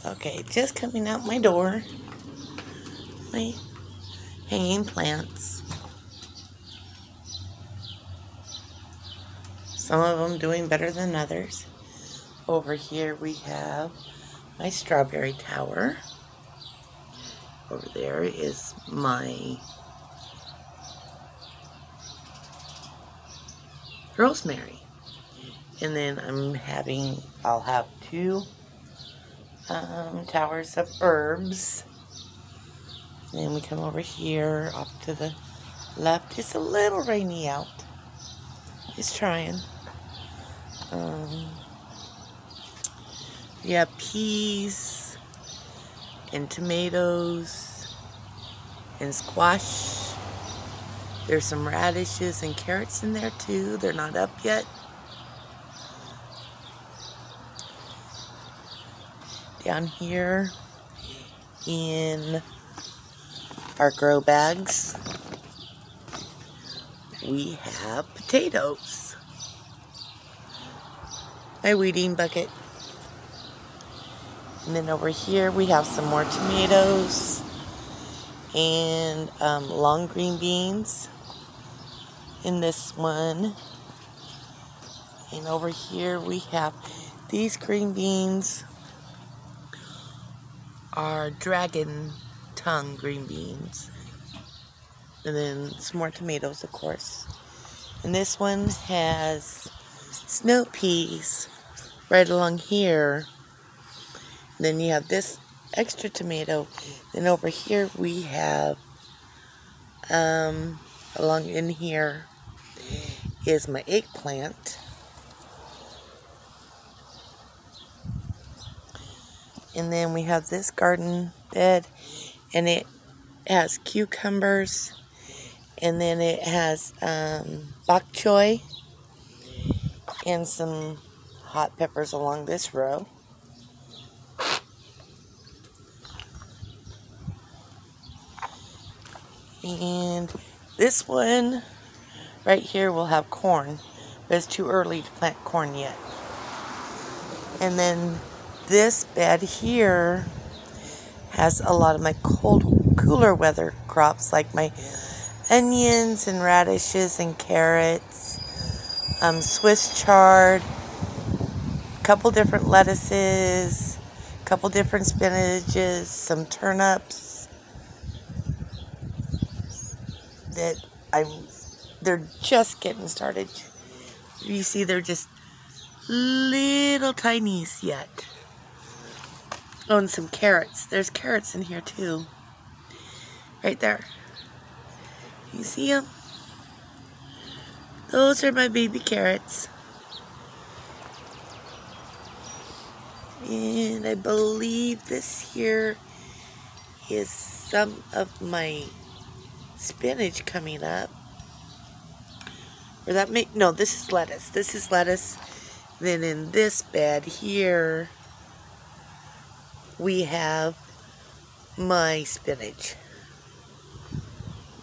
Okay, just coming out my door. My hanging plants. Some of them doing better than others. Over here we have my strawberry tower. Over there is my rosemary. And then I'll have two towers of herbs. And then we come over here off to the left. It's a little rainy out. It's trying. We have peas and tomatoes and squash. There's some radishes and carrots in there too. They're not up yet. Down here in our grow bags, we have potatoes. My weeding bucket. And then over here we have some more tomatoes and long green beans in this one. And over here we have these green beans are dragon tongue green beans. And then some more tomatoes, of course. And this one has snow peas right along here. And then you have this extra tomato. Then over here we have, along in here is my eggplant. And then we have this garden bed, and it has cucumbers, and then it has bok choy and some hot peppers along this row. And this one right here will have corn, but it's too early to plant corn yet. And then this bed here has a lot of my cooler weather crops, like my onions and radishes and carrots, Swiss chard, a couple different lettuces, a couple different spinaches, some turnips that they're just getting started. You see, they're just little tinies yet. Oh, and some carrots. There's carrots in here too. Right there. You see them? Those are my baby carrots. And I believe this here is some of my spinach coming up. Or that may, no, this is lettuce. This is lettuce. Then in this bed here, we have my spinach.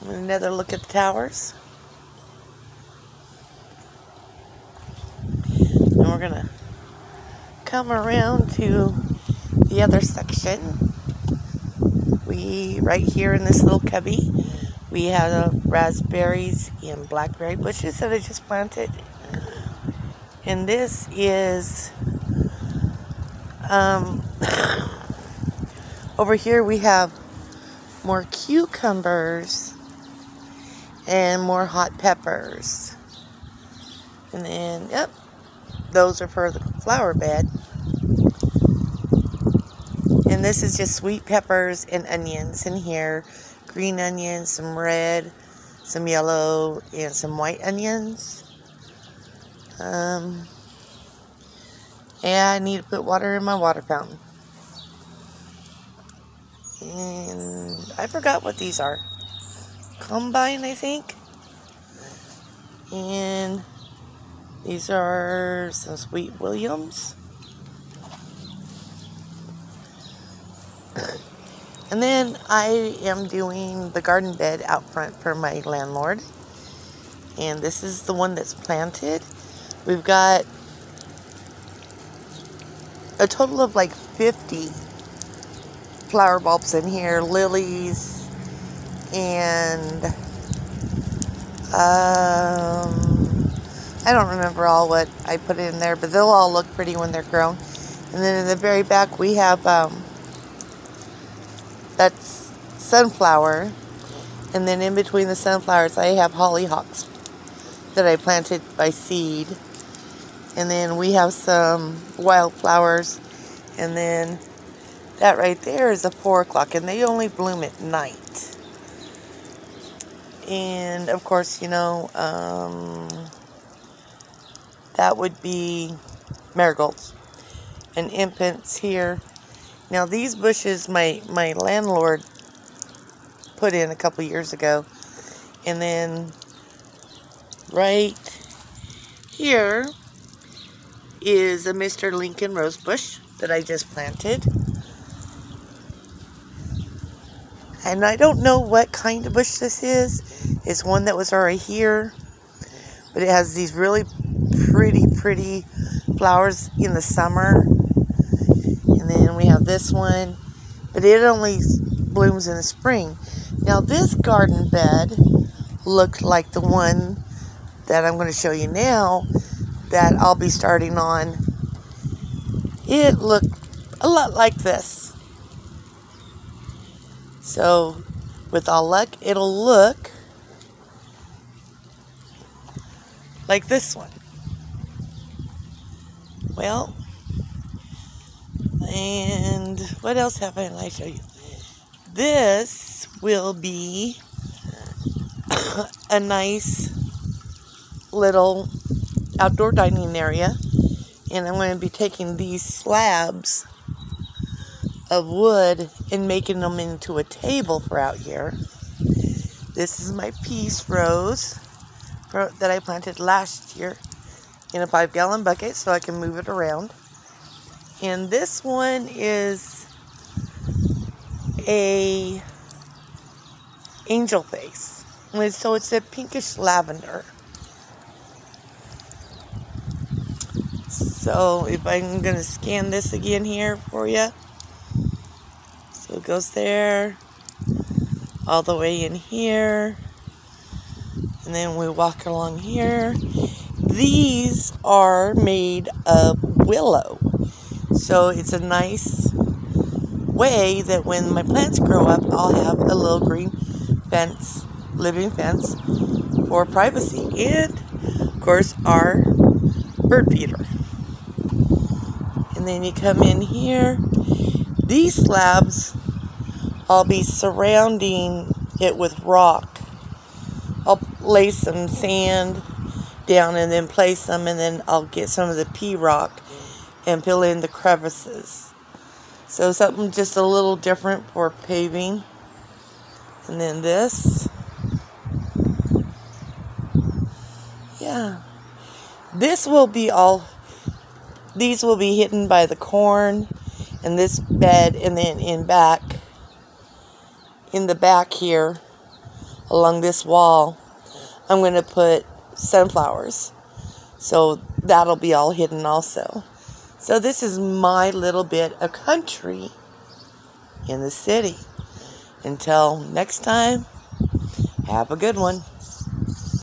Another look at the towers. And we're gonna come around to the other section. Right here in this little cubby, we have raspberries and blackberry bushes that I just planted. And this is, over here we have more cucumbers and more hot peppers. And then, yep, those are for the flower bed. And this is just sweet peppers and onions in here. Green onions, some red, some yellow, and some white onions. And I need to put water in my water fountain. And I forgot what these are. Combine, I think. And these are some Sweet Williams. And then I am doing the garden bed out front for my landlord. And this is the one that's planted. We've got a total of like 50 flower bulbs in here, lilies, and I don't remember all what I put in there, but they'll all look pretty when they're grown. And then in the very back we have that's sunflower, and then in between the sunflowers I have hollyhocks that I planted by seed. And then we have some wildflowers, and then that right there is a 4 o'clock, and they only bloom at night. And of course, you know, that would be marigolds and impents here. Now these bushes my landlord put in a couple years ago, and then right here is a Mr. Lincoln rose bush that I just planted. And I don't know what kind of bush this is. It's one that was already here, but it has these really pretty flowers in the summer. And then we have this one, but it only blooms in the spring. Now this garden bed looked like the one that I'm going to show you now that I'll be starting on. It looked a lot like this. So with all luck, it'll look like this one. Well, and what else have I show you? This will be a nice little outdoor dining area, and I'm going to be taking these slabs of wood and making them into a table for out here. This is my peace rose that I planted last year in a 5-gallon bucket so I can move it around. And this one is a angel face. And so it's a pinkish lavender. So if I'm going to scan this again here for you. So it goes there, all the way in here. And then we walk along here. These are made of willow. So it's a nice way that when my plants grow up, I'll have a little green fence, living fence for privacy. And of course our bird feeder. And then you come in here. These slabs, I'll be surrounding it with rock. I'll lay some sand down and then place them, and then I'll get some of the pea rock and fill in the crevices. So something just a little different for paving. And then this. Yeah. This will be all, these will be hidden by the corn and this bed, and then in the back here along this wall I'm going to put sunflowers, so that'll be all hidden also. So this is my little bit of country in the city. Until next time, have a good one.